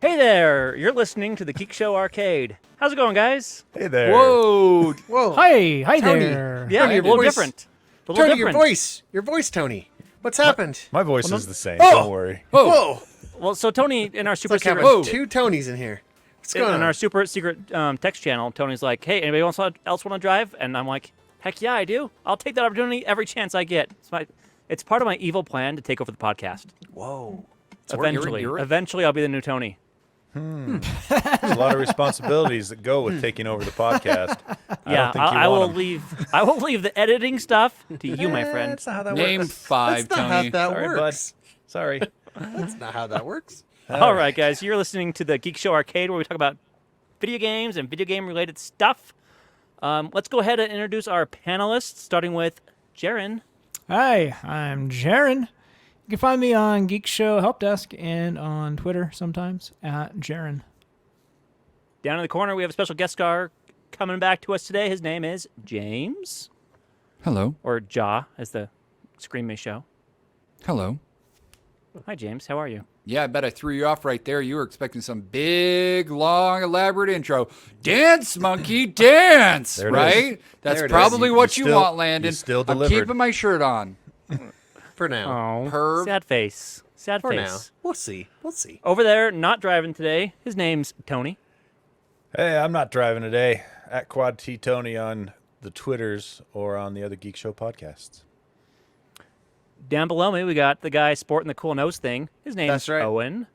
Hey there! You're listening to the Geekshow Arcade. How's it going, guys? Hey there. Whoa. Hi Tony. there. Yeah, Tony, a little your voice- different. A little Tony, different. your voice, Tony. What's happened? My voice is the same. Oh! Don't worry. Whoa. Well, so Tony, in our It's super like secret, having two Tonys in here. What's going in on? our super secret text channel, Tony's like, "Hey, anybody else want to drive?" And I'm like, "Heck yeah, I do. I'll take that opportunity every chance I get." It's part of my evil plan to take over the podcast. Whoa. Eventually, I'll be the new Tony. There's a lot of responsibilities that go with taking over the podcast. Yeah, I will leave. I will leave the editing stuff to you, my friend. That's not how that Name works. 5, That's not Tony. how that Sorry, works. bud. Sorry. That's not how that works. All right, guys, you're listening to the Geek Show Arcade, where we talk about video games and video game-related stuff. Let's go ahead and introduce our panelists, starting with Jaren. Hi, I'm Jaren. You can find me on Geekshow Help Desk and on Twitter sometimes at Jaren. Down in the corner, we have a special guest star coming back to us today. His name is James, Hello. or Ja, as the screen may show. Hello. Hi, James. How are you? Yeah, I bet I threw you off right there. You were expecting some big, long, elaborate intro. Dance, monkey, dance, There it right? is. That's There it probably is. what You you still- want, Landon. you still I'm delivered. keeping my shirt on. For now. Oh, Perv. sad face. Sad For face. now. We'll see. We'll see. Over there, not driving today. His name's Tony. Hey, I'm not driving today. At Quad T Tony on the Twitters or on the other Geek Show podcasts. Down below me, we got the guy sporting the cool nose thing. His name's That's right. Owen.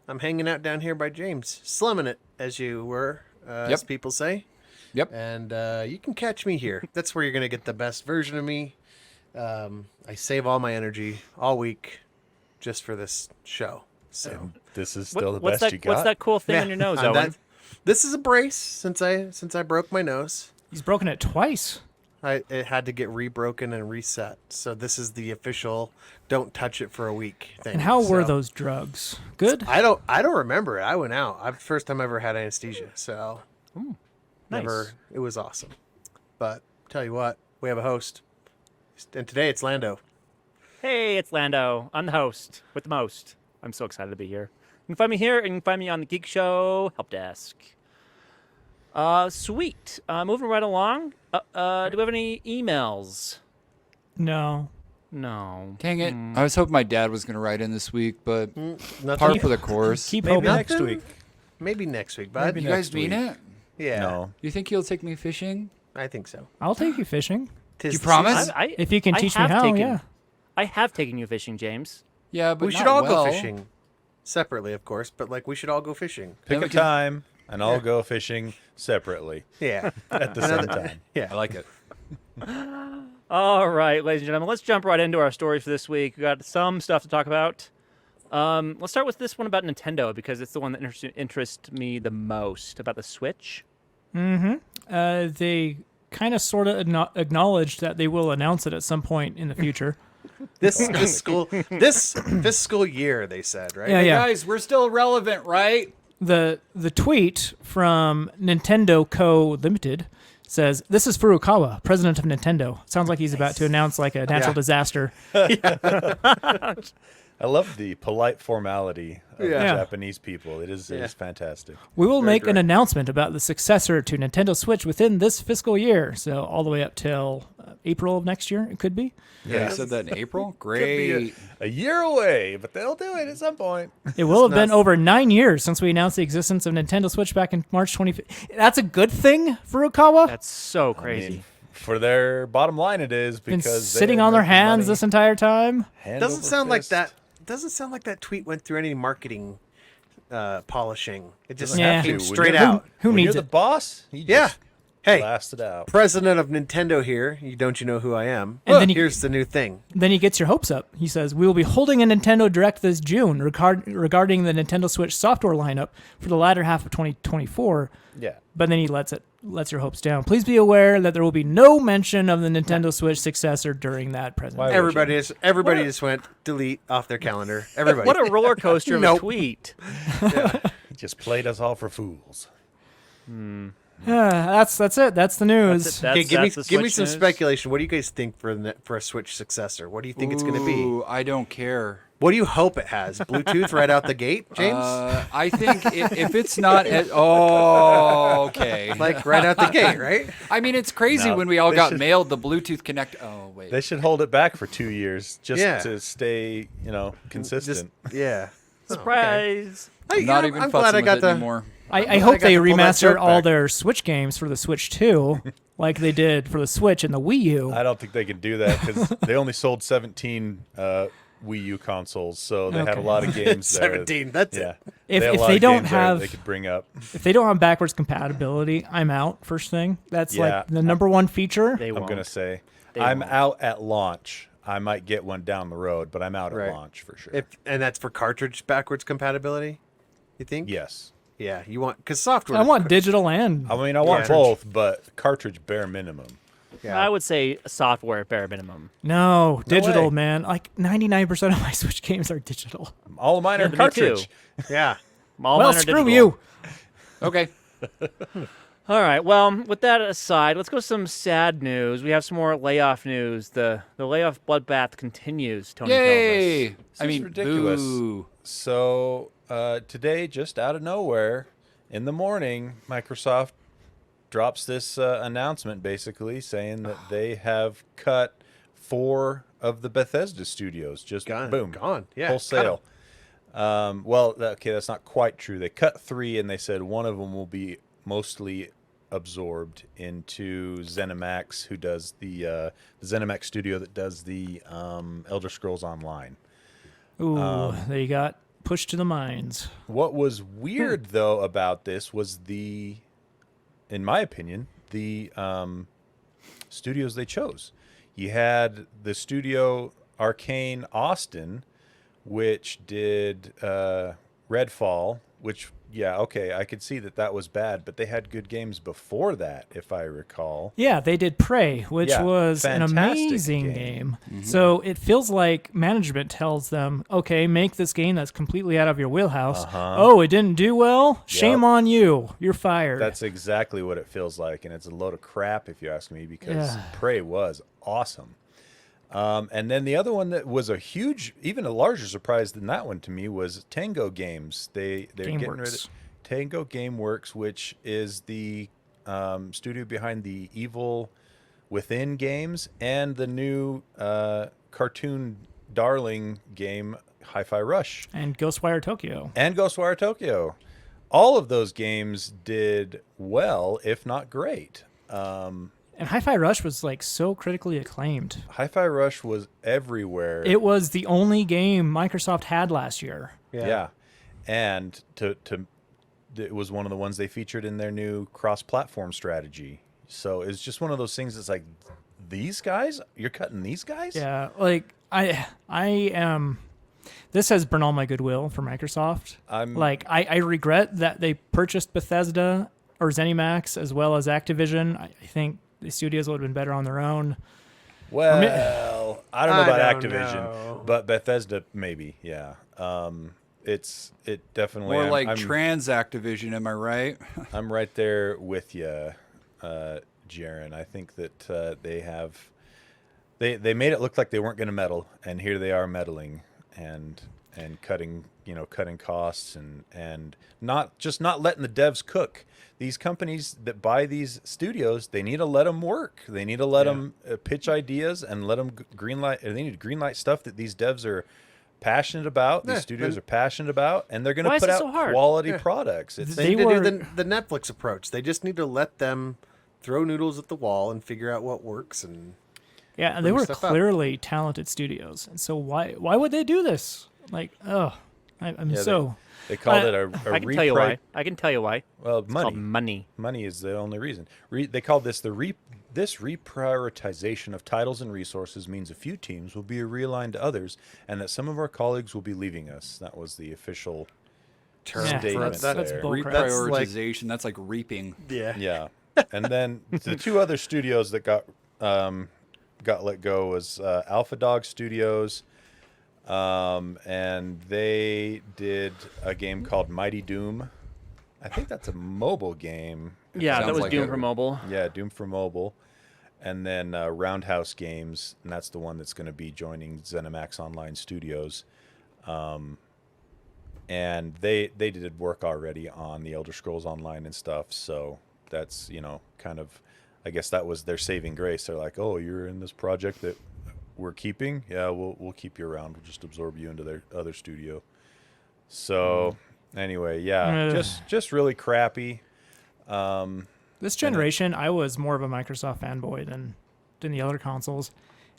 I'm hanging out down here by James. Slumming it, as you were, as Yep. people say. Yep. And you can catch me here. That's where you're going to get the best version of me. I save all my energy all week just for this show. So This is still the What's best that? you got. What's that cool thing on your nose, I'm Owen? this is a brace since I broke my nose. He's broken it twice. It had to get rebroken and reset. So this is the official don't touch it for a week thing. And how were So, those drugs? Good? I don't remember it. I went out. First time I ever had anesthesia. So Nice. it was awesome. But tell you what, we have a host. And today it's Lando. Hey, it's Lando. I'm the host with the most. I'm so excited to be here. You can find me here, and you can find me on the Geek Show Help Desk. Sweet. Moving right along. Do we have any emails? No. No. Dang it. I was hoping my dad was going to write in this week, but Nothing. par for the course. Keep Maybe hoping. next week. Maybe next week, bud. Maybe You guys next mean week. it? Yeah. No. You think he'll take me fishing? I think so. I'll take you fishing. Tis You the promise? season. If you can I teach me have how, taken- yeah. I have taken you fishing, James. Yeah, but We should not all well. go fishing. Separately, of course, but we should all go fishing. Pick we a can- time, and I'll go fishing separately Yeah. at the same time. Yeah. I like it. All right, ladies and gentlemen, let's jump right into our stories for this week. We got some stuff to talk about. Let's start with this one about Nintendo because it's the one that interests me the most, about the Switch. They kind of sort of acknowledged that they will announce it at some point in the future. This fiscal year, they said, right? Yeah, Hey, yeah. guys, we're still relevant, right? The tweet from Nintendo Co. Limited says, "This is Furukawa, president of Nintendo." Sounds like he's about to announce like a natural Yeah. disaster. I love the polite formality of Yeah. the Yeah. Japanese people. It is Yeah. fantastic. We will make an direct. announcement about the successor to Nintendo Switch within this fiscal year. So all the way up till April of next year, it could be. Yeah, you said that in April? Could Great. be a year away, but they'll do it at some point. It will have been nuts. over 9 years since we announced the existence of Nintendo Switch back in March 2015. That's a good thing, Furukawa. That's so I crazy. mean, for their bottom line, it is Been because sitting they're on their making hands money this entire time. hand Doesn't over sound like fist. that. Doesn't sound like that tweet went through any marketing polishing. It just Yeah. came When straight you're- out. Who when needs you're the it? boss, you Yeah. just Hey, blast it out. president of Nintendo here. Don't you know who I am? And then he- Here's the new thing. Then he gets your hopes up. He says, "We will be holding a Nintendo Direct this June regarding the Nintendo Switch software lineup for the latter half of 2024." Yeah. But then he lets your hopes down. Please be aware that there will be no mention of the Nintendo Switch successor during that presentation. Why would you? Everybody just went delete off their calendar. Everybody. What a roller coaster of a Nope. tweet. He just played us all for fools. That's it. That's the news. That's Okay, it. give me That's the Switch some news. speculation. What do you guys think for a Switch successor? What do you think it's going to be? Ooh, I don't care. What do you hope it has? Bluetooth right out the gate, James? I think if it's not, okay. Like right out the gate, right? I mean, it's crazy No, when we all they got should- mailed the Bluetooth connect. Oh wait. They should hold it back for 2 years just Yeah. to stay, consistent. Yeah. Surprise! I'm not even I'm fussing glad I with got it the. anymore. I hope got they to pull that remaster joke all back. their Switch games for the Switch 2, like they did for the Switch and the Wii U. I don't think they can do that because they only sold 17 Wii U consoles, so they had a Okay. lot of games there. 17. That's Yeah. it. If- had a if lot they of don't games there that have- they could bring up. If they don't have backwards compatibility, I'm out. First thing, that's Yeah. like the number one feature. They I'm won't. gonna say They I'm won't. out at launch. I might get one down the road, but I'm out Right. at launch for sure. And that's for cartridge backwards compatibility. You think? Yes. Yeah. You want because software. I want digital and I mean, I want Yeah. both, but cartridge bare minimum. Yeah. I would say software bare minimum. no digital, way. man. Like 99% of my Switch games are digital. All of mine are Yeah, me too. cartridge. Yeah. All well, mine are screw digital. you. Okay. All right. Well, with that aside, let's go to some sad news. We have some more layoff news. The layoff bloodbath continues. Tony tells us. Yay! I is mean, ridiculous. boo. So today, just out of nowhere, in the morning, Microsoft drops this announcement basically saying that they have cut 4 of the Bethesda studios. Just boom, Gone. Yeah. wholesale. Well, okay, that's not quite true. They cut 3, and they said one of them will be mostly absorbed into ZeniMax, who does the ZeniMax studio that does the Elder Scrolls Online. Ooh, they got pushed to the mines. What was weird though about this was in my opinion, the studios they chose. You had the studio Arcane Austin, which did Redfall, which I could see that was bad, but they had good games before that, if I recall. Yeah, they did Prey, which Yeah, was an fantastic amazing game. game. So it feels like management tells them, okay, make this game that's completely out of your wheelhouse. Oh, it didn't do well? Shame Yep. on you. You're fired. That's exactly what it feels like, and it's a load of crap if you ask me, because Yeah. Prey was awesome. And then the other one that was even a larger surprise than that one to me was Tango Games. They're getting rid GameWorks. of Tango GameWorks, which is the studio behind the Evil Within games and the new cartoon darling game Hi-Fi Rush And Ghostwire Tokyo. and Ghostwire Tokyo. All of those games did well, if not great. And Hi-Fi Rush was like so critically acclaimed. Hi-Fi Rush was everywhere. It was the only game Microsoft had last year. Yeah. And it was one of the ones they featured in their new cross-platform strategy. So it's just one of those things that's like, these guys? You're cutting these guys? Yeah, like I am. This has burned all my goodwill for Microsoft. I regret that they purchased Bethesda or ZeniMax as well as Activision. I think the studios would have been better on their own. Well, I don't know about I don't Activision, know. but Bethesda maybe, yeah. It definitely More like I'm, trans Activision, am I right? I'm right there with you, Jaron. I think that they made it look like they weren't going to meddle, and here they are meddling and cutting costs and not letting the devs cook. These companies that buy these studios, they need to let them work. They need to let them pitch ideas and let them greenlight. They need to greenlight stuff that these devs are passionate about. These studios are passionate about, and they're going Why to is put it out so hard? quality products. It's They They need to were- do the Netflix approach. They just need to let them throw noodles at the wall and figure out what works. And Yeah, and they Bring were stuff up. clearly talented studios, and so why would they do this? Like, they called it a I can tell you why. I can tell you why. Well, It's called money. money. Money is the only reason. They called this this reprioritization of titles and resources means a few teams will be realigned to others, and that some of our colleagues will be leaving us. That was the official term Yeah, statement that's there. bull crap. That's like- Reprioritization, that's like reaping. yeah, Yeah, and then the 2 other studios that got let go was Alpha Dog Studios, and they did a game called Mighty Doom. I think that's a mobile game. Yeah, that Sounds was like Doom it. for mobile. Yeah, Doom for mobile. And then Roundhouse Games, and that's the one that's going to be joining ZeniMax Online Studios. And they did work already on the Elder Scrolls Online and stuff, so that's, kind of, I guess that was their saving grace. They're like, oh, you're in this project that we're keeping? Yeah, we'll keep you around. We'll just absorb you into their other studio. So anyway, yeah, just really crappy. This generation, I was more of a Microsoft fanboy than the other consoles.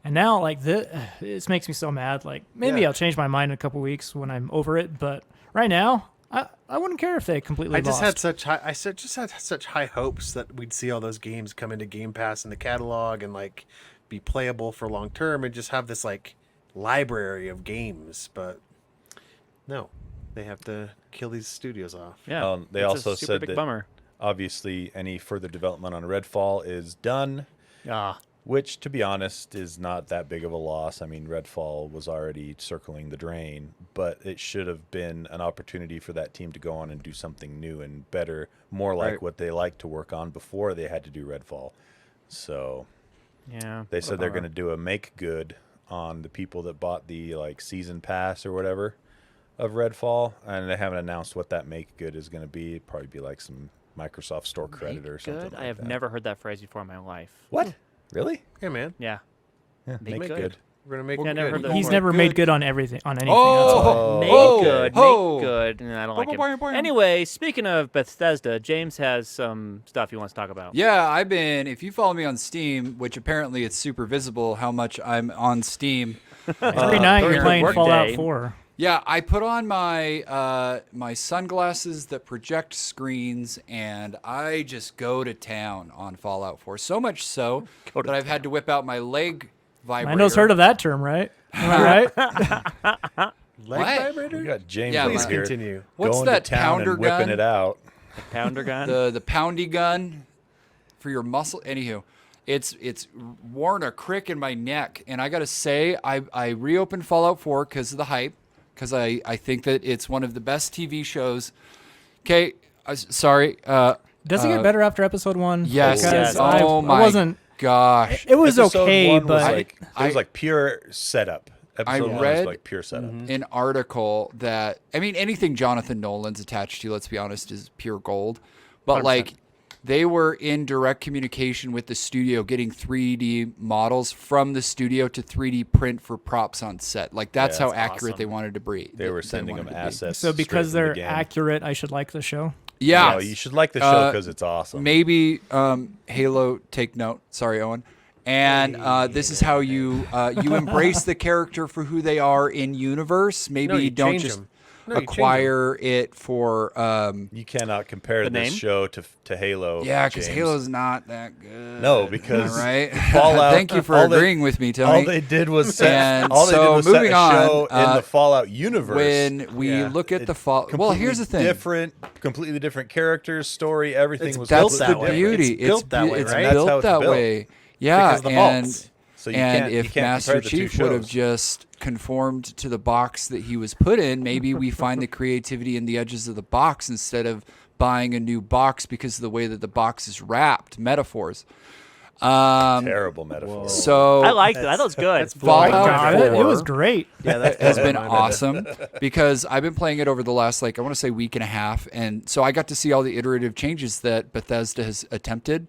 And now, like, this makes me so mad. Like, maybe I'll change my mind in a couple weeks when I'm over it. But right now, I wouldn't care if they completely lost. just had such high hopes that we'd see all those games come into Game Pass in the catalog and, like, be playable for long term and just have this, like, library of games. But no, they have to kill these studios off. Yeah, they also a super said big that bummer. obviously any further development on Redfall is done. Which, to be honest, is not that big of a loss. I mean, Redfall was already circling the drain, but it should have been an opportunity for that team to go on and do something new and better, more like what they liked to work on before they had to do Redfall. So, yeah, they said they're going to do a make good on the people that bought the season pass or whatever of Redfall, and they haven't announced what that make good is going to be. It'd probably be like some Microsoft Store credit or something. I have never heard that phrase before in my life. What? Really? Yeah, man. Yeah. Make good. We're gonna make Yeah, I never heard that He's before. never made good on anything. Oh, Make good. I don't like it. Anyway, speaking of Bethesda, James has some stuff he wants to talk about. Yeah, if you follow me on Steam, which apparently it's super visible how much I'm on Steam. Every night you're playing work Fallout day. 4. Yeah, I put on my my sunglasses that project screens, and I just go to town on Fallout 4. So much so that I've had to whip out my leg vibrator. Lando's heard of that term, right? Am I right? Leg What? vibrator? We got James Yeah, over Please here continue. What's going that to town pounder and whipping gun? it out. Pounder gun. The poundy gun for your muscle. Anywho, it's worn a crick in my neck, and I gotta say, I reopened Fallout 4 because of the hype, because I think that it's one of the best TV shows. Okay, sorry. Does it get better after episode 1? Yes. Yes. I my wasn't. gosh. It was Episode okay, one was but it was like pure setup. Episode one read- was like pure setup. An article that, I mean, anything Jonathan Nolan's attached to, let's be honest, is pure gold. But 100%. like, they were in direct communication with the studio, getting 3D models from the studio to 3D print for props on set. Like, that's how accurate they wanted to be. They were sending them wanted to be. assets. so because straight from they're the game. accurate, I should like the show. Yeah. No, you should like the show because it's awesome. Maybe Halo, take note. Sorry, Owen. And this is how you embrace the character for who they are in universe. Maybe No, you don't change just them. No, you change acquire it for You cannot compare The this name? show to Halo. yeah, because James. Halo's not that good. No, because All right. Fallout. Thank you for all they- agreeing with me, Tony. All they did was set. And all they so did was set moving a show on, in the Fallout universe. when we Yeah. look at the fall, well, here's the thing. Completely different characters, story, everything It's was built That's that the way. beauty. It's built that way, it's right? That's how built it's that built. way. Yeah, Because of the and vaults. So you and can't, you if can't Master compare the two Chief would have shows. just conformed to the box that he was put in, maybe we find the creativity in the edges of the box instead of buying a new box because of the way that the box is wrapped. Metaphors. Terrible metaphor. So I liked it. I thought it was good. That's blowing Fallout my God, mind. it was great. Yeah, that has been awesome because I've been playing it over the last, I want to say week and a half. And so I got to see all the iterative changes that Bethesda has attempted.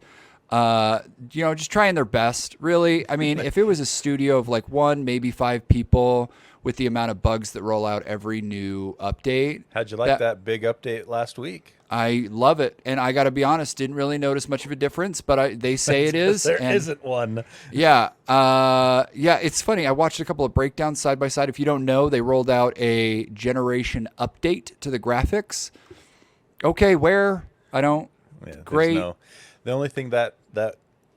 Just trying their best, really. I mean, if it was a studio of 1, maybe 5 people with the amount of bugs that roll out every new update. How'd you like that big update last week? I love it. And I got to be honest, didn't really notice much of a difference, but they say it is. There and not one. Yeah. It's funny. I watched a couple of breakdowns side by side. If you don't know, they rolled out a generation update to the graphics. Okay, where? I don't. Yeah, there's Great. The only thing that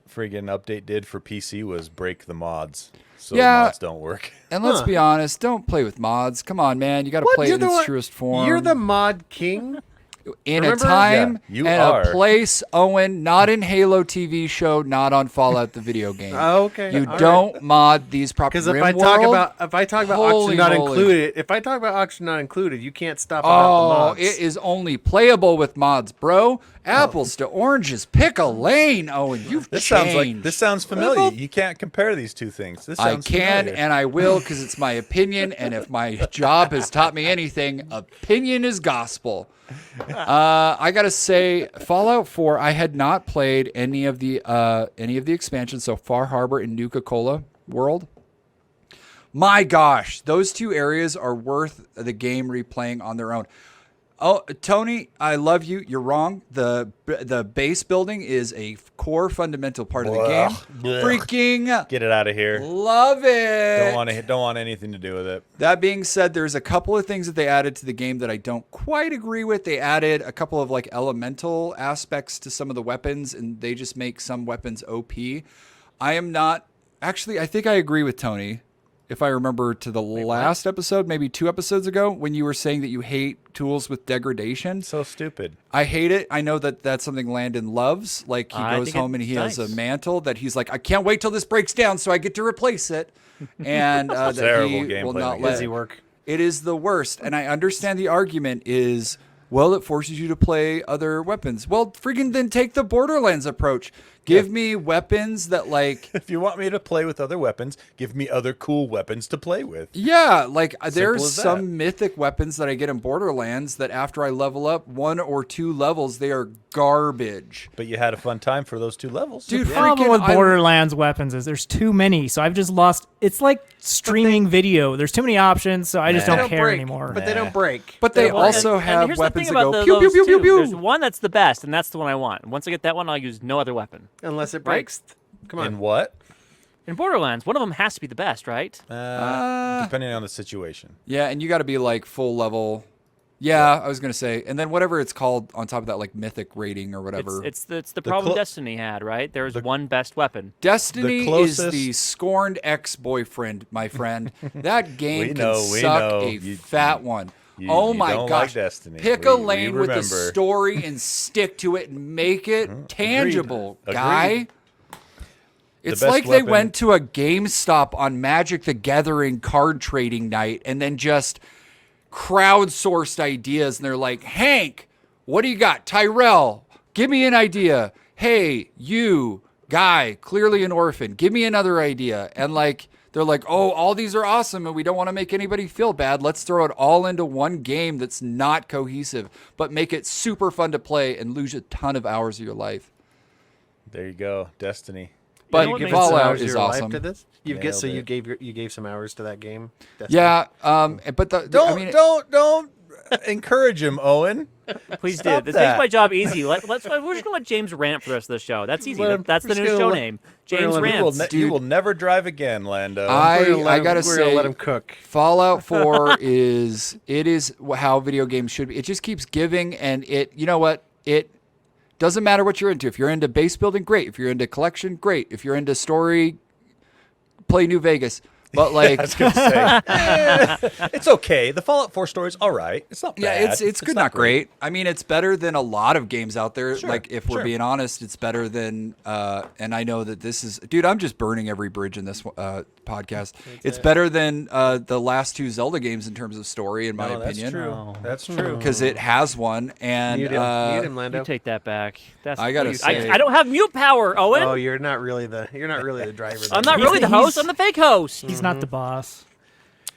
friggin' update did for PC was break the mods. So Yeah. mods don't work. And let's be honest, don't play with mods. Come on, man. You got to What? play it You're in the its one- truest form. You're the mod king. in Remember? a time Yeah, you and are. a place, Owen, not in Halo TV show, not on Fallout the video game. Oh, okay. You All don't mod these properties. Because if I talk about Holy auction not moly. included, you can't stop about the Oh, mods. it is only playable with mods, bro. Apples to oranges. Pick a lane, Owen. You've This changed. sounds familiar. You can't compare these two things. This I sounds can familiar. and I will because it's my opinion. And if my job has taught me anything, opinion is gospel. I gotta say, Fallout 4. I had not played any of the expansions. So Far Harbor and Nuka-Cola World. My gosh, those two areas are worth the game replaying on their own. Oh, Tony, I love you. You're wrong. The base building is a core fundamental part of the game. Blech. Freaking Get it out of here. love it. Don't want anything to do with it. That being said, there's a couple of things that they added to the game that I don't quite agree with. They added a couple of like elemental aspects to some of the weapons, and they just make some weapons OP. I am not actually. I think I agree with Tony. If I remember to the last episode, maybe 2 episodes ago, when you were saying that you hate tools with degradation. So stupid. I hate it. I know that that's something Landon loves. Like he I goes think home and it's he has a nice. mantle that he's like, I can't wait till this breaks down so I get to replace it. And that Terrible he will gameplay not mechanic. let Busy work. it is the worst. And I understand the argument is, well, it forces you to play other weapons. Well, freaking then take the Borderlands approach. Give me weapons that like If you want me to play with other weapons, give me other cool weapons to play with. yeah, like there's as that. some mythic weapons that I get in Borderlands that after I level up 1 or 2 levels, they are garbage. But you had a fun time for those 2 levels. Dude, The problem freaking with I- Borderlands weapons is there's too many, so I've just lost. It's like streaming video. There's too many options, so I just Nah. don't They care break, anymore. But they don't break. But they Well, also and have here's weapons the that thing go about pew pew those pew pew two. pew. There's one that's the best, and that's the one I want. Once I get that one, I'll use no other weapon. Unless it breaks. Come on. In what? In Borderlands, one of them has to be the best, right? Depending on the situation. Yeah, and you got to be like full level. Yeah, I was gonna say, and then whatever it's called on top of that, like mythic rating or whatever. It's the problem clo- Destiny had, right? There was one best weapon. Destiny the closest- is the scorned ex-boyfriend, my friend. That game We can know, we suck know. a fat one. you- Oh you my don't like gosh! Destiny. Pick We- a we lane with a remember. story and stick to it and make it tangible, Agreed. guy. It's best like they weapon- went to a GameStop on Magic the Gathering card trading night and then just crowdsourced ideas, and they're like, Hank, what do you got? Tyrell, give me an idea. Hey, you guy, clearly an orphan, give me another idea. And like they're like, oh, all these are awesome and we don't want to make anybody feel bad. Let's throw it all into one game that's not cohesive, but make it super fun to play and lose a ton of hours of your life. There you go. Destiny. But know what makes Fallout hours of is your life awesome. to this? Nailed So you it. gave some hours to that game. Destiny? Yeah, but Don't I mean, don't encourage him, Owen. Please Stop do. This that. makes my job easy. We're just gonna let James rant for the rest of the show. That's easy. Let him- That's the we're new just show gonna name. we're James gonna let him- rants. You Dude. will never drive again, Lando. I We're gonna let him- gotta we're gonna say, let him cook. Fallout 4 is how video games should be. It just keeps giving, and you know what? It doesn't matter what you're into. If you're into base building, great. If you're into collection, great. If you're into story, play New Vegas. But like, I was gonna say, it's okay. The Fallout 4 story is all right. It's not yeah, bad. it's good, not great. I mean, it's better than a lot of games out there. Sure, Like, if we're sure. being honest, it's better than. And I know that this is, dude. I'm just burning every bridge in this podcast. It's better than the last 2 Zelda games in terms of story, in my No, that's opinion. true. Oh. That's true. Because it has one, and Mute him, Lando. You take that back. That's I gotta you- say- I don't have mute power, Owen. Oh, you're not really the driver. I'm not He's really the- the host. he's- I'm the fake host. He's not the boss.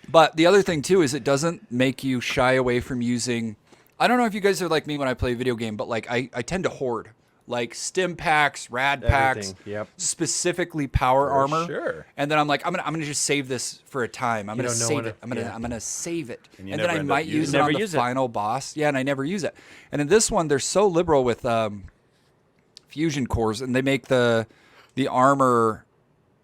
But the other thing too is it doesn't make you shy away from using. I don't know if you guys are like me when I play a video game, but like I tend to hoard like stim packs, rad packs, Everything, yep. specifically power armor. sure. And then I'm like, I'm gonna just save this for a time. I'm You gonna don't know save when it. it- I'm gonna save it, And you and then never I end up might using use it. it on Never the use it. final boss. Yeah, and I never use it. And in this one, they're so liberal with fusion cores, and they make the armor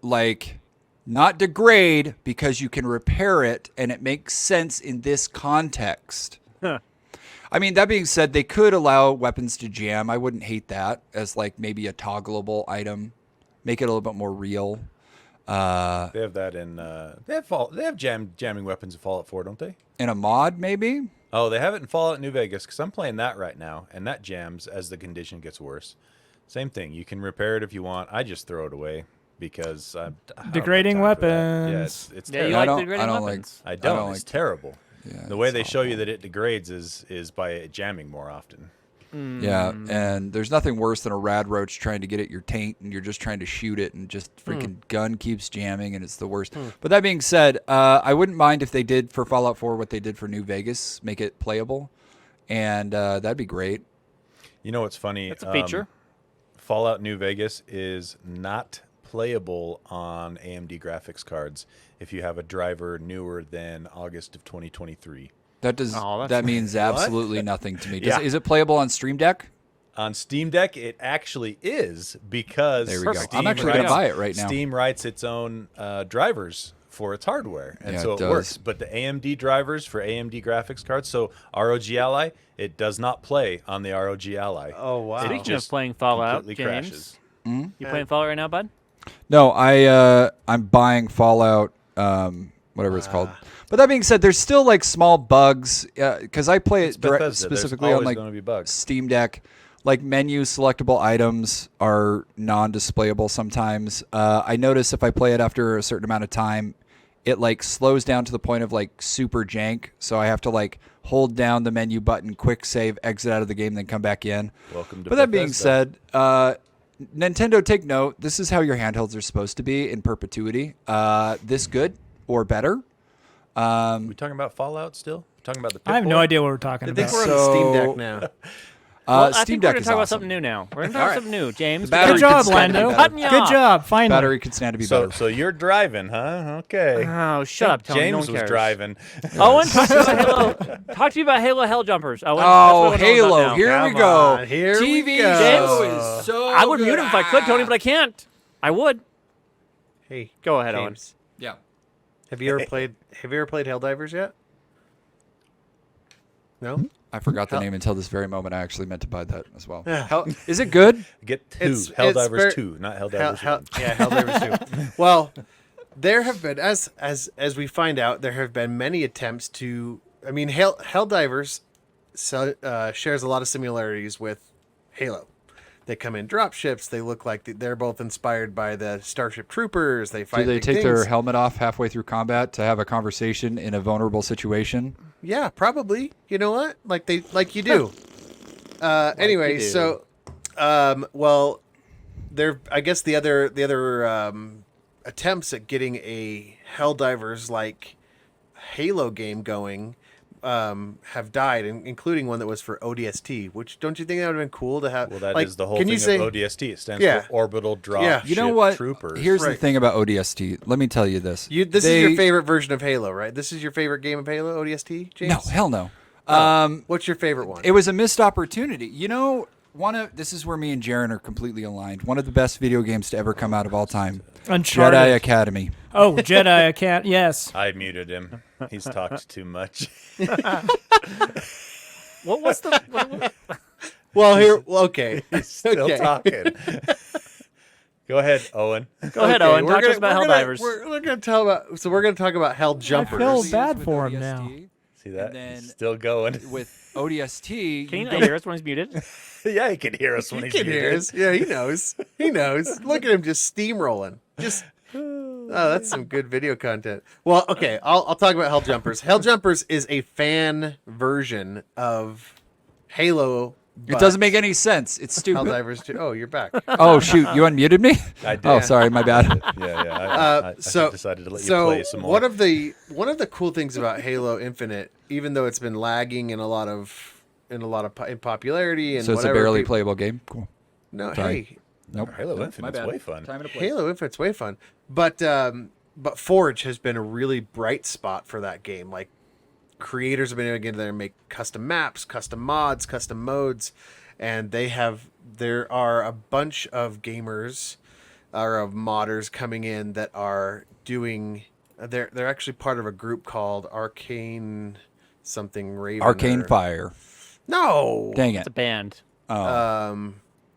like not degrade because you can repair it, and it makes sense in this context. I mean, that being said, they could allow weapons to jam. I wouldn't hate that as like maybe a toggleable item, make it a little bit more real. They have that in. They have jamming weapons in Fallout 4, don't they? In a mod, maybe. Oh, they have it in Fallout New Vegas because I'm playing that right now, and that jams as the condition gets worse. Same thing. You can repair it if you want. I just throw it away because I don't have Degrading time for that. weapons. Yeah, it's Yeah, you terrible. like degrading weapons? I don't. like- It's terrible. Yeah, The way it's they show you awful. that it degrades is by it jamming more often. Yeah, and there's nothing worse than a rad roach trying to get at your taint, and you're just trying to shoot it, and just freaking gun keeps jamming, and it's the worst. But that being said, I wouldn't mind if they did for Fallout 4 what they did for New Vegas, make it playable, and that'd be great. You know what's funny? That's a feature. Fallout New Vegas is not playable on AMD graphics cards if you have a driver newer than August of 2023. That does. Oh, that's that means absolutely nothing to me. Yeah. Is it playable on Stream Deck? On Steam Deck, it actually is because There we go. Steam I'm actually gonna writes- buy it right now. Steam writes its own drivers for its hardware, and Yeah, so it it works. does. But the AMD drivers for AMD graphics cards, so ROG Ally, it does not play on the ROG Ally. Oh wow. Speaking of just playing Fallout, completely James, crashes. you playing Fallout right now, bud? No, I'm buying Fallout, whatever it's called. But that being said, there's still like small bugs because I play it Bethesda. There's specifically on always like gonna be bugs. Steam Deck. Like menu selectable items are non-displayable sometimes. I notice if I play it after a certain amount of time, it like slows down to the point of like super jank. So I have to like hold down the menu button, quick save, exit out of the game, then come back in. Welcome to But that being Bethesda. said, Nintendo, take note. This is how your handhelds are supposed to be in perpetuity. This good or better. we talking about Fallout still? Talking about the I have no Pip-Boy? idea what we're talking I think about. we're on the Steam So- Deck now. Well, I Steam think Deck we're going is to talk about awesome. something new now. We're going to talk about something new, James. battery Good job, could stand to be Lando. better. Cut me Good off. job. Finally. Battery could stand to be So, better. so you're driving, huh? Okay. Oh, shut up, Tony. James no one was cares. driving. Owen, talk to me about Halo. Talk to me about Halo Helljumpers. Owen, Oh, that's what I wanna know Halo! about now. Here we Come go. on, here we TV go. show is so. I would good. mute him if I could, Tony, but I can't. I would. Hey, Go ahead, Owen. James, Yeah. have you ever played Helldivers yet? No. I forgot the Hell- name until this very moment. I actually meant to buy that as well. Hell, Is it good? Get two. It's Helldivers very- 2, not Helldivers 1. yeah, Helldivers 2. Well, there have been, as we find out, there have been many attempts to. I mean, Helldivers shares a lot of similarities with Halo. They come in drop ships. They look like they're both inspired by the Starship Troopers. They fight. Do they big take their things. helmet off halfway through combat to have a conversation in a vulnerable situation? Yeah, probably. You know what? Like you do. Anyway, you do. so well, there. I guess the other attempts at getting a Helldivers like Halo game going have died, including one that was for ODST. Which don't you think that would have been cool to have? Well, that is like, the whole can thing you say, of ODST. It stands Yeah. for Orbital Drop Yeah. You know Ship what? Troopers. Here's the Right. thing about ODST. Let me tell you this. this is your favorite version of Halo, right? This is your favorite game of Halo, ODST, James? No, hell no. What's your favorite one? It was a missed opportunity. You know, this is where me and Jaren are completely aligned. One of the best video games to ever come out of all time. Uncharted. Jedi Academy. Oh, Jedi. I can't. Yes. I muted him. He's talked too much. What's the... What, well, here. Well, okay. Still Okay. talking. Go ahead, Owen. go ahead, Okay, Owen. Talk to us about Helldivers. We're gonna tell about. So we're gonna talk about Helljumpers. I feel bad for him With now. ODST. See that? And then- He's still going. With ODST, Can you you not hear us when he's muted? Yeah, he can hear us when He he's can muted. hear us. Yeah, he knows. He knows. Look at him just steamrolling. Just. Oh, that's some good video content. Well, okay, I'll talk about Helljumpers. Helljumpers is a fan version of Halo. it doesn't make any sense. It's stupid. Helldivers 2. Oh, you're back. Oh shoot, you unmuted me? I did. Oh, sorry, my bad. Yeah. I So decided to let you so play some more. one of the cool things about Halo Infinite, even though it's been lagging in a lot of in popularity and So it's a whatever, barely peop- playable game. Cool. No, Sorry. hey, Nope. Halo My Infinite's bad. way fun. Time and a place. Halo Infinite's way fun, but Forge has been a really bright spot for that game. Like creators have been able to get in there and make custom maps, custom mods, custom modes, and there are a bunch of gamers or of modders coming in that are doing. They're actually part of a group called Arcane something Raven. Arcane or- Fire. No. Dang it. It's a band. Oh.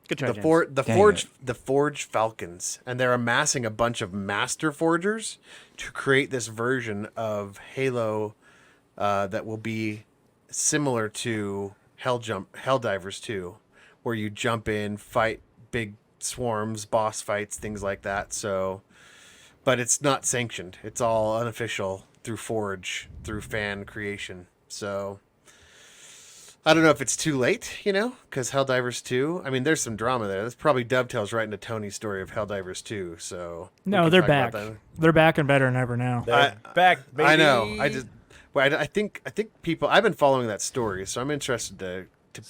Good try, the James. Dang the Forge Falcons, and they're amassing a bunch of master forgers to create this version of Halo that will be similar to Helldivers 2, where you jump in, fight big swarms, boss fights, things like that. So, but it's not sanctioned. It's all unofficial through Forge, through fan creation. So, I don't know if it's too late, because Helldivers 2, I mean, there's some drama there. This probably dovetails right into Tony's story of Helldivers 2. So, No, they're back. They're back and better than ever now. They're back, baby. I know. I think people. I've been following that story, so I'm interested to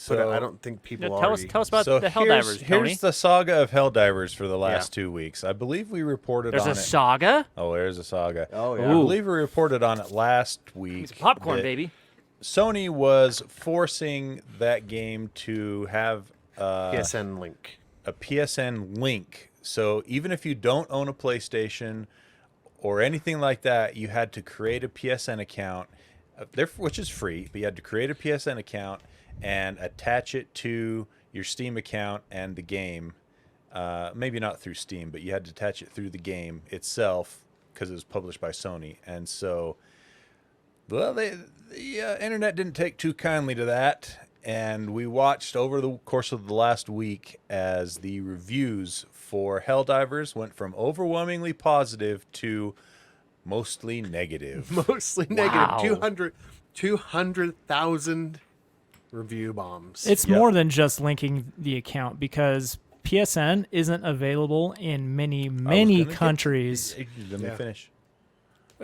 put it. I don't think people tell already. us about the Helldivers, Tony. Here's the saga of Helldivers for the last 2 weeks. I believe we reported There's on a it. saga? Oh, there's a saga. Oh, yeah. I believe we reported on it last week. It's popcorn, that baby. Sony was forcing that game to have PSN link. a PSN link. So even if you don't own a PlayStation or anything like that, you had to create a PSN account, which is free, but you had to create a PSN account and attach it to your Steam account and the game. Maybe not through Steam, but you had to attach it through the game itself because it was published by Sony. And so, well, the internet didn't take too kindly to that. And we watched over the course of the last week as the reviews for Helldivers went from overwhelmingly positive to mostly negative. Mostly Wow. negative. 200,000 review bombs. It's more than just linking the account because PSN isn't available in many countries. Let me finish.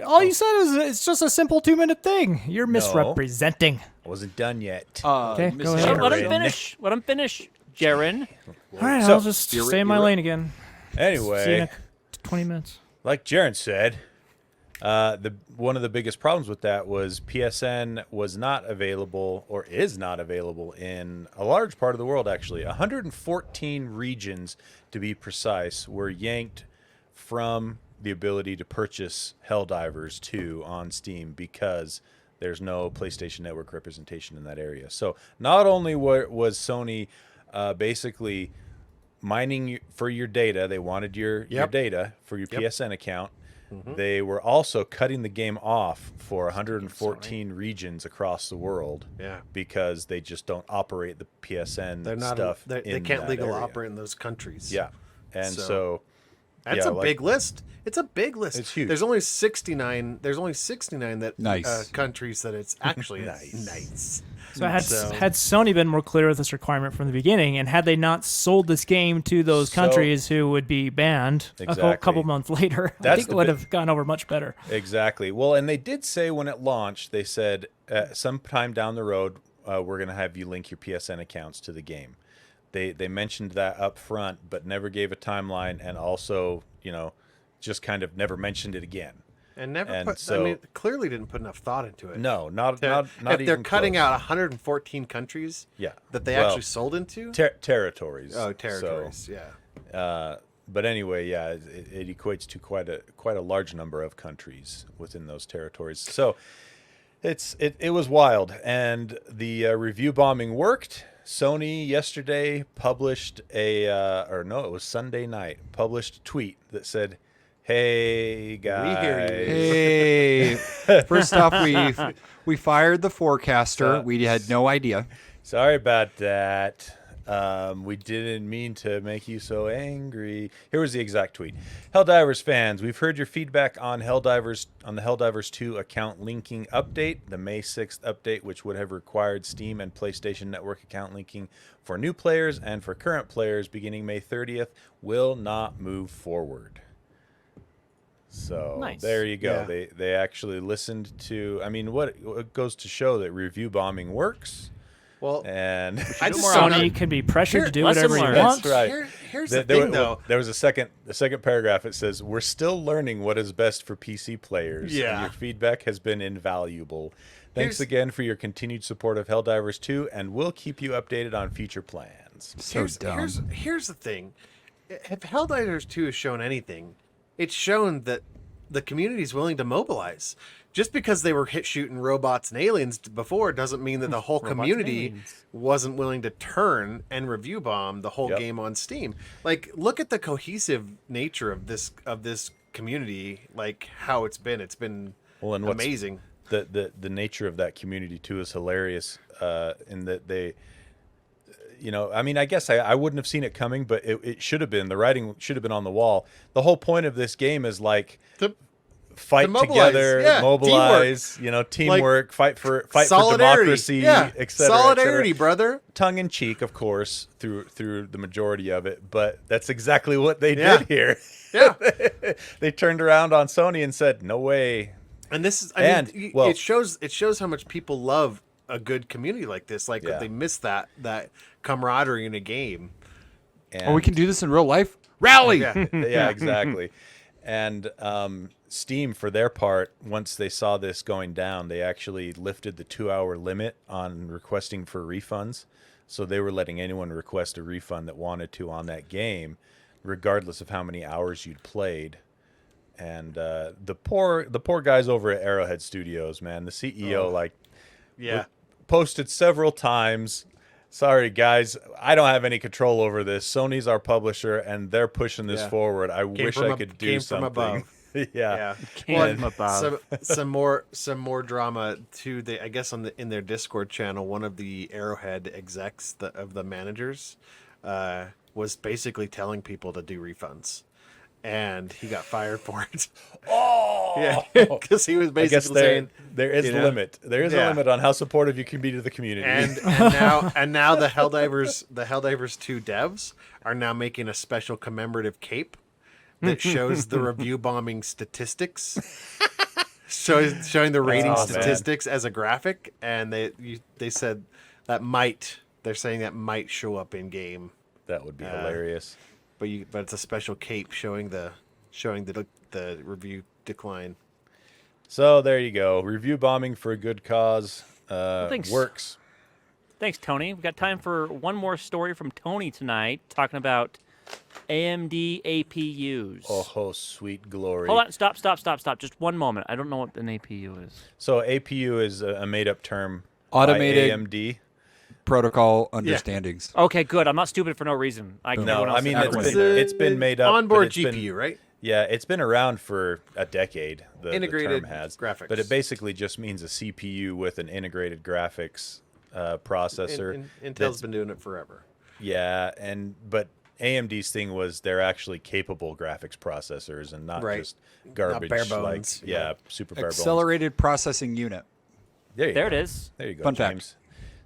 All you said is it's just a simple 2-minute thing. You're misrepresenting. I wasn't done yet. Okay, go Let ahead. him finish. Let him finish, Jaren. All right, So- I'll just stay in my lane again. See you in Anyway, 20 minutes. like Jaren said, one of the biggest problems with that was PSN was not available, or is not available, in a large part of the world. Actually, 114 regions, to be precise, were yanked from the ability to purchase Helldivers 2 on Steam because there's no PlayStation Network representation in that area. So not only was Sony basically mining for your data, they wanted your data for your PSN account. They were also cutting the game off for 114 regions across the world. Yeah. Because they just don't operate the PSN stuff. They can't legally operate in those countries. Yeah, and so that's a big list. It's a big list. It's huge. There's only 69. There's only 69 that Nice. countries that it's actually nice. So had Sony been more clear with this requirement from the beginning, and had they not sold this game to those countries who would be banned a Exactly. couple months later, I That's think the it would big- have gone over much better. Exactly. Well, and they did say when it launched, they said sometime down the road, we're going to have you link your PSN accounts to the game. They mentioned that up front, but never gave a timeline, and also, just kind of never mentioned it again. And never And put. so- Clearly didn't put enough thought into it. No, not If even they're cutting close. out 114 countries, Yeah. that they Well, actually sold into. territories. Oh, territories. So, yeah. but anyway, yeah, it equates to quite a large number of countries within those territories. So it was wild, and the review bombing worked. Sony yesterday published it was Sunday night, published a tweet that said, "Hey guys, hear you." Hey, first off, we fired the forecaster. We had no idea. Sorry about that. We didn't mean to make you so angry." Here was the exact tweet. Helldivers fans, we've heard your feedback on the Helldivers 2 account linking update, the May 6th update, which would have required Steam and PlayStation Network account linking for new players and for current players beginning May 30th, will not move forward. So Nice. there you go. Yeah. They actually listened to, what goes to show that review bombing works. Well, And I just Sony can be pressured to do lesson whatever he learned. wants. That's right. Here's the There thing, though. was a second paragraph. It says, "We're still learning what is best for PC players. Yeah. And your feedback has been invaluable. Thanks Here's- again for your continued support of Helldivers 2, and we'll keep you updated on future plans." So dumb. Here's the thing. If Helldivers 2 has shown anything, it's shown that the community is willing to mobilize. Just because they were shooting robots and aliens before doesn't mean that the whole Robots and community aliens. wasn't willing to turn and review bomb the whole Yep. game on Steam. Like, look at the cohesive nature of this community, like how it's been. It's been Well, and what's- amazing. the nature of that community too is hilarious. In that they, I mean, I guess I wouldn't have seen it coming, but it should have been. The writing should have been on the wall. The whole point of this game is like fight mobilize, together, mobilize, teamwork, fight for democracy, etc. Solidarity, brother. Tongue in cheek, of course, through the majority of it, but that's exactly what they did here. Yeah. They turned around on Sony and said, "No way." And this is, it shows how much people love a good community like this. Like they miss that camaraderie in a game. And we can do this in real life. Rally. Yeah, exactly. And Steam, for their part, once they saw this going down, they actually lifted the 2-hour limit on requesting for refunds. So they were letting anyone request a refund that wanted to on that game, regardless of how many hours you'd played. And the poor guys over at Arrowhead Studios, man, the CEO posted several times, "Sorry guys, I don't have any control over this. Sony's our publisher and they're pushing this forward. I wish I could do something." From above. Yeah. Came above. Some more drama too. They, I guess, in their Discord channel, one of the Arrowhead execs of the managers was basically telling people to do refunds, and he got fired for it. Oh, yeah, because he was basically saying there is a limit. There is a limit on how supportive you can be to the community. And now the Helldivers 2 devs are now making a special commemorative cape that shows the review bombing statistics, showing the rating statistics as a graphic, and they said they're saying that might show up in game. That would be hilarious. But it's a special cape showing the review decline. So there you go. Review bombing for a good cause works. Thanks, Tony. We've got time for one more story from Tony tonight, talking about AMD APUs. Oh, sweet glory. Hold on. Stop. Just one moment. I don't know what an APU is. So APU is a made-up term Automated by AMD. Protocol understandings. Okay, good. I'm not stupid for no reason. It's been made up. Onboard GPU, right? Yeah, it's been around for a decade. The integrated term has graphics, but it basically just means a CPU with an integrated graphics processor. Intel's been doing it forever. Yeah, but AMD's thing was they're actually capable graphics processors and not just garbage. Not bare bones. Super bare bones. Accelerated processing unit. There it is. There you go. Fun James. fact.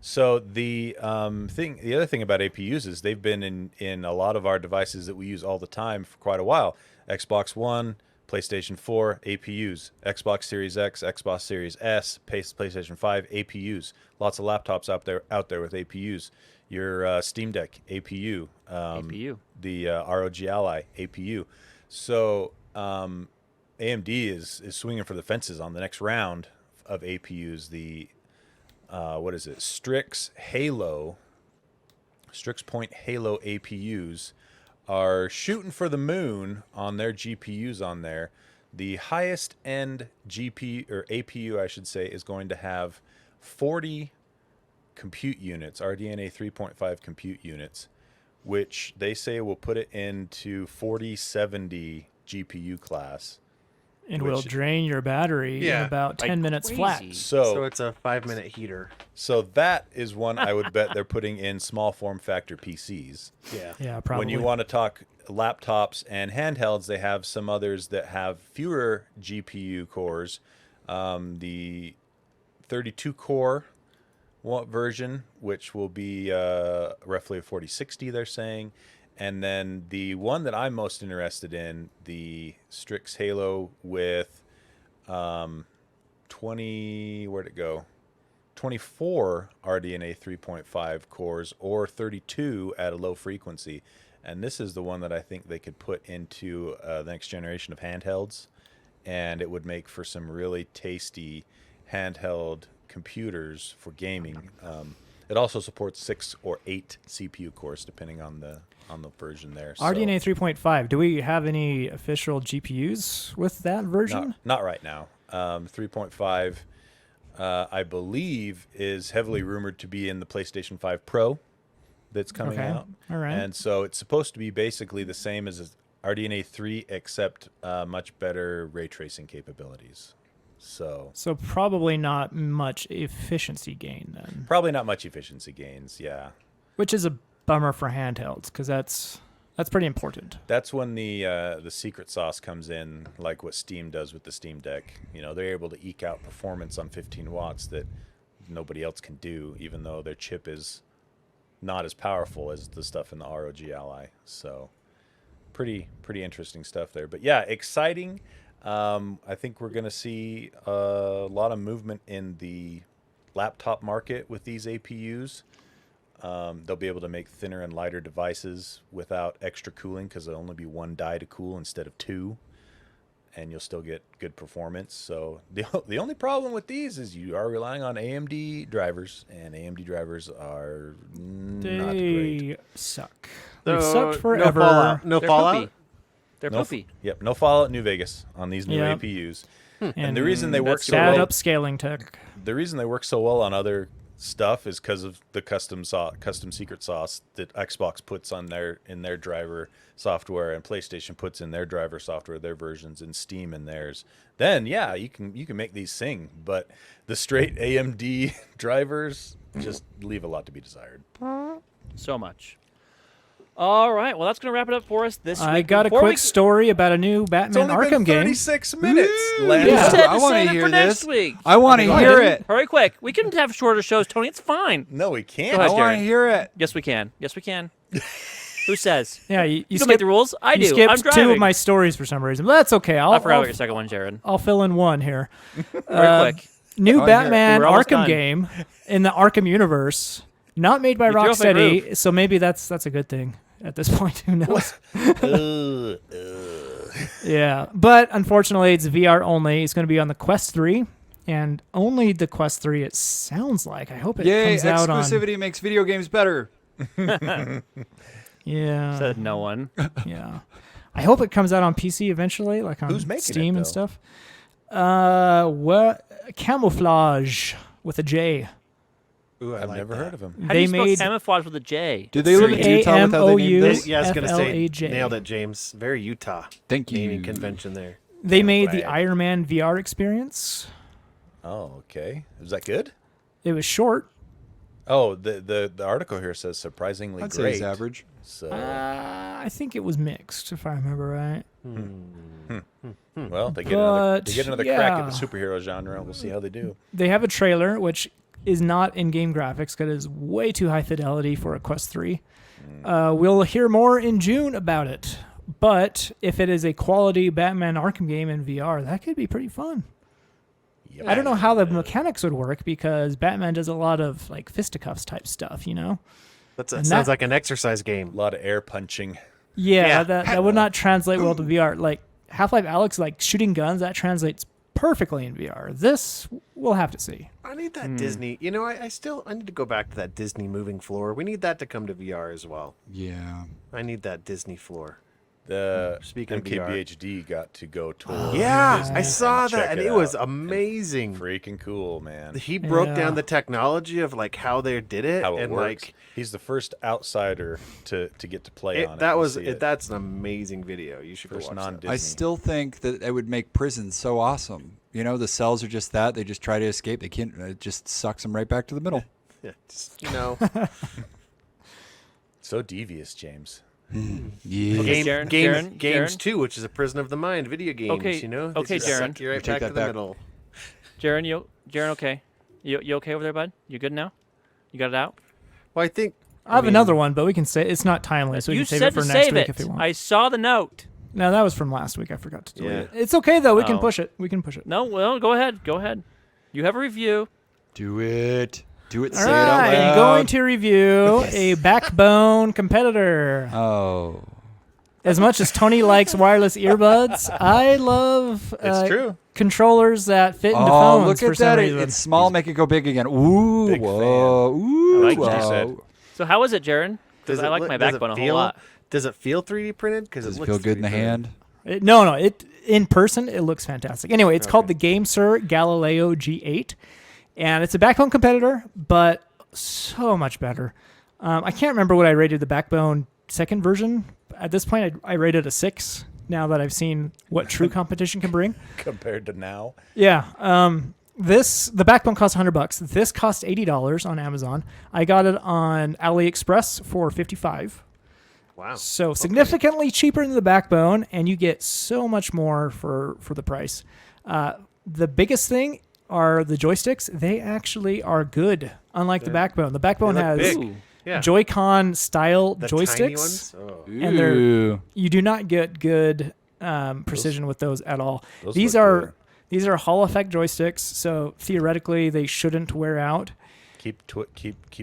So the other thing about APUs is they've been in a lot of our devices that we use all the time for quite a while. Xbox One, PlayStation 4, APUs. Xbox Series X, Xbox Series S, PlayStation 5, APUs. Lots of laptops out there with APUs. Your Steam Deck, APU. APU. The ROG Ally, APU. So AMD is swinging for the fences on the next round of APUs. The what is it? Strix Point Halo APUs are shooting for the moon on their GPUs on there. The highest end GPU or APU, I should say, is going to have 40 compute units, RDNA 3.5 compute units, which they say will put it into 4070 GPU class. And will drain your battery in about 10 minutes crazy. flat. So it's a 5-minute heater. So that is one I would bet they're putting in small form factor PCs. Yeah, probably. When you want to talk laptops and handhelds, they have some others that have fewer GPU cores. The 32-core version, which will be roughly a 4060, they're saying. And then the one that I'm most interested in, the Strix Halo with 24 RDNA 3.5 cores or 32 at a low frequency. And this is the one that I think they could put into the next generation of handhelds. And it would make for some really tasty handheld computers for gaming. It also supports 6 or 8 CPU cores, depending on the version there. RDNA 3.5. Do we have any official GPUs with that version? Not right now. 3.5, I believe, is heavily rumored to be in the PlayStation 5 Pro that's coming out. All right. And so it's supposed to be basically the same as RDNA 3, except much better ray tracing capabilities. So probably not much efficiency gain then, probably not much efficiency gains. Yeah. which is a bummer for handhelds because that's pretty important. That's when the secret sauce comes in, like what Steam does with the Steam Deck. They're able to eke out performance on 15 watts that nobody else can do, even though their chip is not as powerful as the stuff in the ROG Ally. So pretty interesting stuff there. But yeah, exciting. I think we're going to see a lot of movement in the laptop market with these APUs. They'll be able to make thinner and lighter devices without extra cooling because there'll only be one die to cool instead of two, and you'll still get good performance. So the only problem with these is you are relying on AMD drivers, and AMD drivers are not great. They suck. So, They've sucked forever. No They're Fallout. poopy. They're poopy. Yep, no Fallout New Vegas on these new Yep. APUs. And the reason they work that's so Bad well, upscaling tech. the reason they work so well on other stuff is because of the custom secret sauce that Xbox puts on in their driver software, and PlayStation puts in their driver software, their versions, and Steam in theirs. Then yeah, you can make these sing, but the straight AMD drivers just leave a lot to be desired. So much. All right. Well, that's going to wrap it up for us this week. I got a Before quick story about a new It's Batman only Arkham been game. 36 minutes. Lance. You Yeah. said I to wanna save it hear for next this. week. I want to Go hear ahead. it. Hurry quick. We can have shorter shows, Tony. It's fine. No, we can't. Go I ahead, want to Jared. hear it. Yes, we can. Yes, we can. Who says? Yeah, You you don't make skipped the rules. I you do. skipped I'm driving. two of my stories for some reason. But that's okay. I forgot about your second one, Jared. I'll fill in one here. Very quick. New I wanna hear it. Batman We're almost Arkham done. game in the Arkham universe, not made by You threw off my Rocksteady, so maybe that's a good thing at this point. Who knows? Yeah, but unfortunately, it's VR only. It's going to be on the Quest 3, and only the Quest 3. It sounds like. I hope it Yay! comes out on. Exclusivity makes video games better. Yeah, Said no one. yeah. I hope it comes out on PC eventually, like on Who's making it, Steam and though? stuff. What Camouflage with a J. Ooh, I I've like never that. heard of him. How do They you spell made camouflage with a J? Do they live in Utah with how they named this? Yeah, I was gonna say, FLAJ. nailed it, James. Very Utah Thank you. naming convention there. They made the Right. Iron Man VR experience. Oh, okay. Is that good? It was short. Oh, the article here says surprisingly I'd say great. it's average. So, I think it was mixed, if I remember right. well, they get another but, crack at yeah. the superhero genre. We'll see how they do. They have a trailer, which is not in-game graphics because it is way too high fidelity for a Quest 3. We'll hear more in June about it. But if it is a quality Batman Arkham game in VR, that could be pretty fun. Yep. I don't know how the mechanics would work because Batman does a lot of like fisticuffs type stuff, you know? That And sounds that- like an exercise game. A lot of air punching. Yeah, Yeah. that would not translate well to VR. Like Half-Life Alyx, like shooting guns, that translates perfectly in VR. This, we'll have to see. I need that Disney. You know, I need to go back to that Disney moving floor. We need that to come to VR as well. Yeah. I need that Disney floor. The Speaking of VR. MKBHD got to go tour. Yeah, Disney I saw and check that, and it was out. amazing. Freaking cool, man. He broke Yeah. down the technology of like how they did it, How it and works. like He's the first outsider to get to play on it. that and was see it. that's an amazing video. You should First go watch non-Disney. that. I still think that it would make prisons so awesome. You know, the cells are just that. They just try to escape. They can't. It just sucks them right back to the middle. Yeah, just, you know, So devious, James. Yeah. Okay, Jaren, Games Jaren. 2, which is a prison of the mind video games. Okay, You know, They okay, just Jaren. suck you right You take back that to the back. middle. Jaren, okay? You okay over there, bud? You good now? You got it out? Well, I think I have mean, another one, but we can say it's not timely, so we You can save said it for to next save week it. if you want. I saw the note. No, that was from last week. I forgot to delete Yeah. it. It's okay though. We can Oh. push it. We can push it. No, well, go ahead. Go ahead. You have a review. Do it. Do it. All Say it out right, I'm loud. going to review a Backbone competitor. Oh. As much as Tony likes wireless earbuds, I love It's true. controllers that fit into Oh, phones look for at some that. reason. It's small, make it go big again. Ooh, Big whoa. Ooh, I like whoa. that. Said. So how is it, Jaren? Because I like my does it backbone a feel, whole lot. Does it feel 3D printed? Because Does it it looks feel good in the 3D printed. hand? No, it in person it looks fantastic. Anyway, it's called the Gamesir Galileo G8, and it's a Backbone competitor, but so much better. I can't remember what I rated the Backbone second version. At this point, I rated a 6. now that I've seen what true competition can bring. Compared to now. Yeah. The Backbone costs $100. This cost $80 on Amazon. I got it on AliExpress for $55. Wow. So significantly cheaper than the Backbone, and you get so much more for the price. The biggest thing are the joysticks. They actually are good, unlike the Backbone. The Backbone look has big. Yeah. Joy-Con style The joysticks. tiny ones? Oh. And you do not get good precision with those at all. Those These look are good. these are Hall effect joysticks, so theoretically they shouldn't wear out. Keep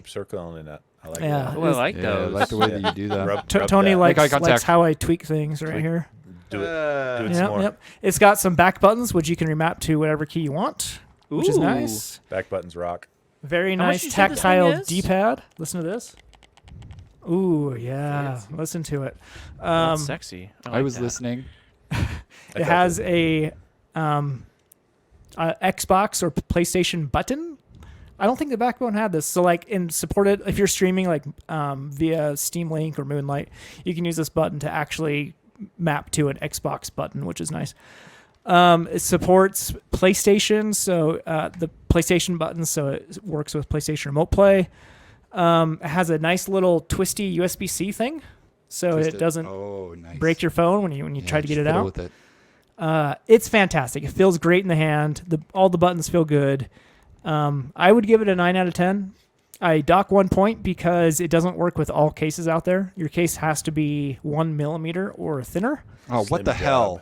circling it. I like Yeah. that. Oh, I like Yeah, I those. like the way that you do that. Rub Tony that. Make eye likes contact. how I tweak things right Tweak. here. Do it some Yep, more. yep. It's got some back buttons which you can remap to whatever key you want, which is Ooh. nice. Back buttons rock. Very How much nice did you say this thing tactile is? D-pad. Listen to this. Ooh, yeah. Listen to it. That's sexy. I like was that. listening. It has a Xbox or PlayStation button. I don't think the Backbone had this. So supported if you're streaming via Steam Link or Moonlight, you can use this button to actually map to an Xbox button, which is nice. It supports PlayStation, so the PlayStation button, so it works with PlayStation Remote Play. It has a nice little twisty USB-C thing, so Twist it doesn't nice. break your phone when you try to get just it fiddle out. with it. It's fantastic. It feels great in the hand. All the buttons feel good. I would give it a 9 out of 10. I dock 1 point because it doesn't work with all cases out there. Your case has to be 1 millimeter or thinner. Oh, Slim what the job. hell?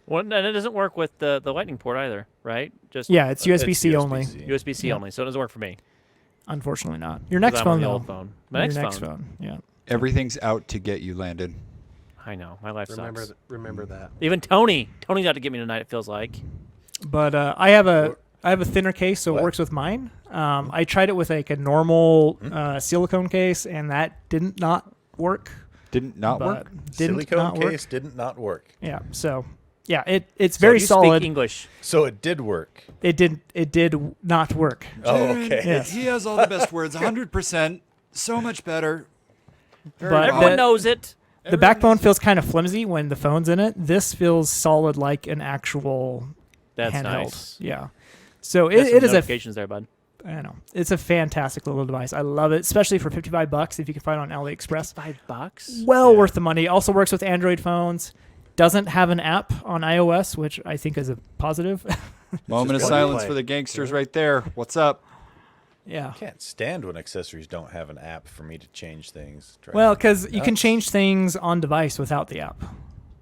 Well, and it doesn't work with the lightning port either, right? Just Yeah, it's USB-C only. USB-C Yeah. only, so it doesn't work for me. Unfortunately not. Your next 'Cause I'm on phone, the though. old phone. My Your next phone. Yeah. Everything's out to get you, Landon. I know. My life sucks. Remember that. Even Tony's out to get me tonight, it feels like. But I have a thinner case, so it works with mine. I tried it with a normal silicone case, and that did not work. Didn't not but work? Didn't Silicone not work. case did not work. Yeah. So yeah, it's very You solid. Speak English. So it did work. It did not work. Oh, okay. Yes. He has all the best words. 100%. So much better. But Everyone knows it. the Backbone feels kind of flimsy when the phone's in it. This feels solid like an actual That's handheld. nice. Yeah. So Got some it is notifications there, bud. I know. It's a fantastic little device. I love it, especially for $55 if you can find it on AliExpress. $5? Well worth the money. Also works with Android phones. Doesn't have an app on iOS, which I think is a positive. Moment of just silence play. for the gangsters right there. What's up? Yeah. I can't stand when accessories don't have an app for me to change things. Drives Well, me because you can nuts. change things on device without the app.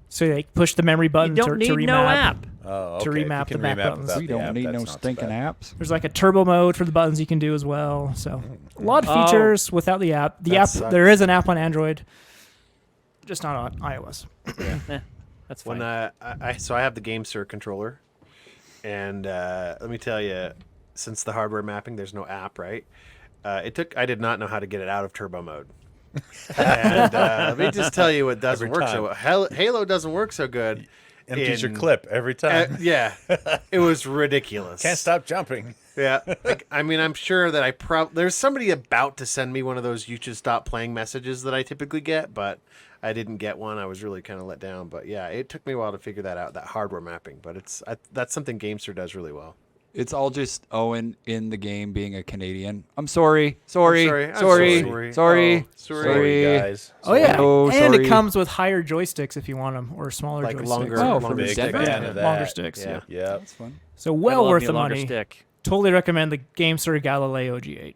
So they push the memory You button don't to need remap. no app. Oh, okay. to If you remap can the back remap buttons. without We the don't app, need that's no not so stinking bad. apps. There's a turbo mode for the buttons you can do as well. So a lot of Oh. features without the app. The That app sucks. there is an app on Android, just not on iOS. That's fine. When I have the Gamesir controller, and let me tell you, since the hardware mapping, there's no app, right? I did not know how to get it out of turbo mode. And let me just tell you, it doesn't Every work so well. Halo doesn't work so good. Empties your in- clip every time. Yeah, it was ridiculous. Can't stop jumping. Yeah, I'm sure that there's somebody about to send me one of those "you should stop playing" messages that I typically get, but I didn't get one. I was really kind of let down. But yeah, it took me a while to figure that out, that hardware mapping. But that's something Gamesir does really well. It's all just Owen in the game being a Canadian. I'm sorry. Sorry. I'm Sorry. sorry. Sorry. Oh, sorry. Sorry, guys. Oh yeah, Oh, and sorry. it comes with higher joysticks if you want them, or smaller Like joysticks. longer. Oh, longer from Big stick. Denver? fan of that. Longer sticks. Yeah. Yeah. Yeah. That's fun. So Gotta well love worth me a the longer money. Stick. Totally recommend the Gamesir Galileo G8.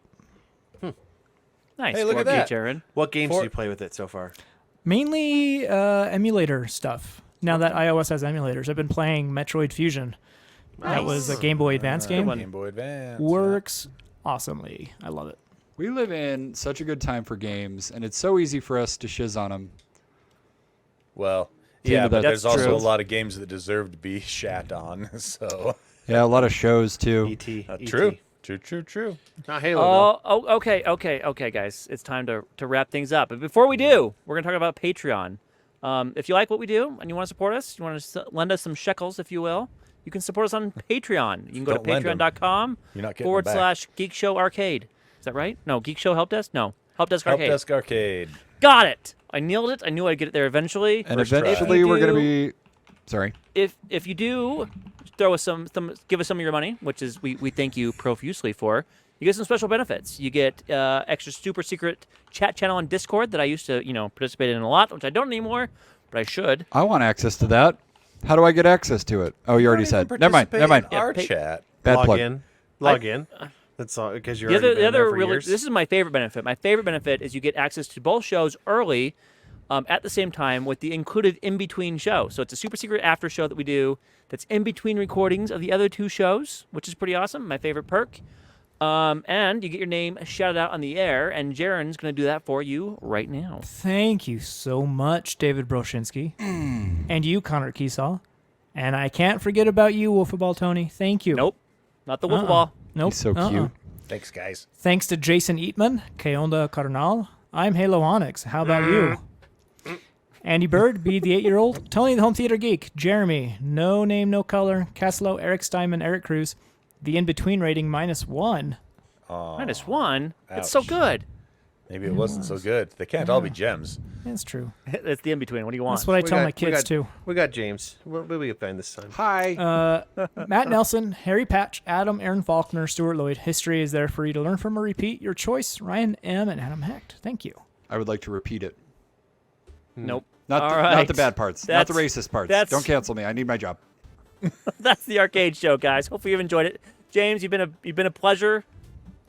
Nice. Hey, look Well, at that. Jaron. What games For- do you play with it so far? Mainly emulator stuff. Now that iOS has emulators, I've been playing Metroid Fusion. That was a Game Boy Advance game. Game Boy Advance. Works awesomely. I love it. We live in such a good time for games, and it's so easy for us to shiz on them. Well, Yeah, yeah, but but there's that's also true. a lot of games that deserve to be shat on. So Yeah, a lot of shows too. E.T. true. True. Not Halo, Okay, guys. It's time to wrap things up. But before we do, we're going to talk about Patreon. If you like what we do and you want to support us, you want to lend us some shekels, if you will, you can support us on Patreon. You can go Don't to lend 'em. patreon.com You're not getting them back. /Geekshow Arcade. Is that right? No, Geekshow Help Desk? No. Help Desk Help Arcade. Desk Arcade. Got it. I nailed it. I knew I'd get it there eventually. And First try. eventually we're going to be... Sorry. If you do throw us give us some of your money, which is we thank you profusely for, you get some special benefits. You get extra super secret chat channel on Discord that I used to participate in a lot, which I don't anymore, but I should. I want access to that. How do I get access to it? Oh, you already said. Never mind. Our chat. Bad Log plug. in. Log in. That's all because you're The other for really years. this is my favorite benefit. My favorite benefit is you get access to both shows early, at the same time with the included in between show. So it's a super secret after show that we do that's in between recordings of the other two shows, which is pretty awesome. My favorite perk. And you get your name shouted out on the air, and Jaren's going to do that for you right now. Thank you so much, David Broshinsky. And you, Connor Keesaw. And I can't forget about you, Wolfball Tony. Thank you. Nope, not the Wolf Ball. Nope. He's so cute. Thanks, guys. Thanks to Jason Eatman, Keonda Cardinal. I'm Halo Onyx. How about you? Andy Bird, be the 8-year-old. Tony the Home Theater Geek. Jeremy, no name, no color. Caslow, Eric Steinman, Eric Cruz. The in-between rating -1. -1? It's so Ouch. good. Maybe it wasn't so good. They can't all be gems. That's true. It's the in-between. What do you want? That's what I tell my we kids, got, too. We got James. What will we find this time? Hi. Matt Nelson, Harry Patch, Adam, Aaron Faulkner, Stuart Lloyd. History is there for you to learn from or repeat. Your choice, Ryan M. and Adam Hecht. Thank you. I would like to repeat it. Nope. Not All the, right. not the bad parts. Not the That's- racist parts. that's- Don't cancel me. I need my job. That's the arcade show, guys. Hopefully you've enjoyed it. James, you've been a pleasure,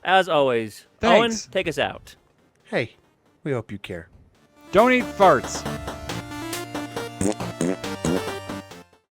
as always. Thanks. Owen, take us out. Hey, we hope you care. Don't eat farts.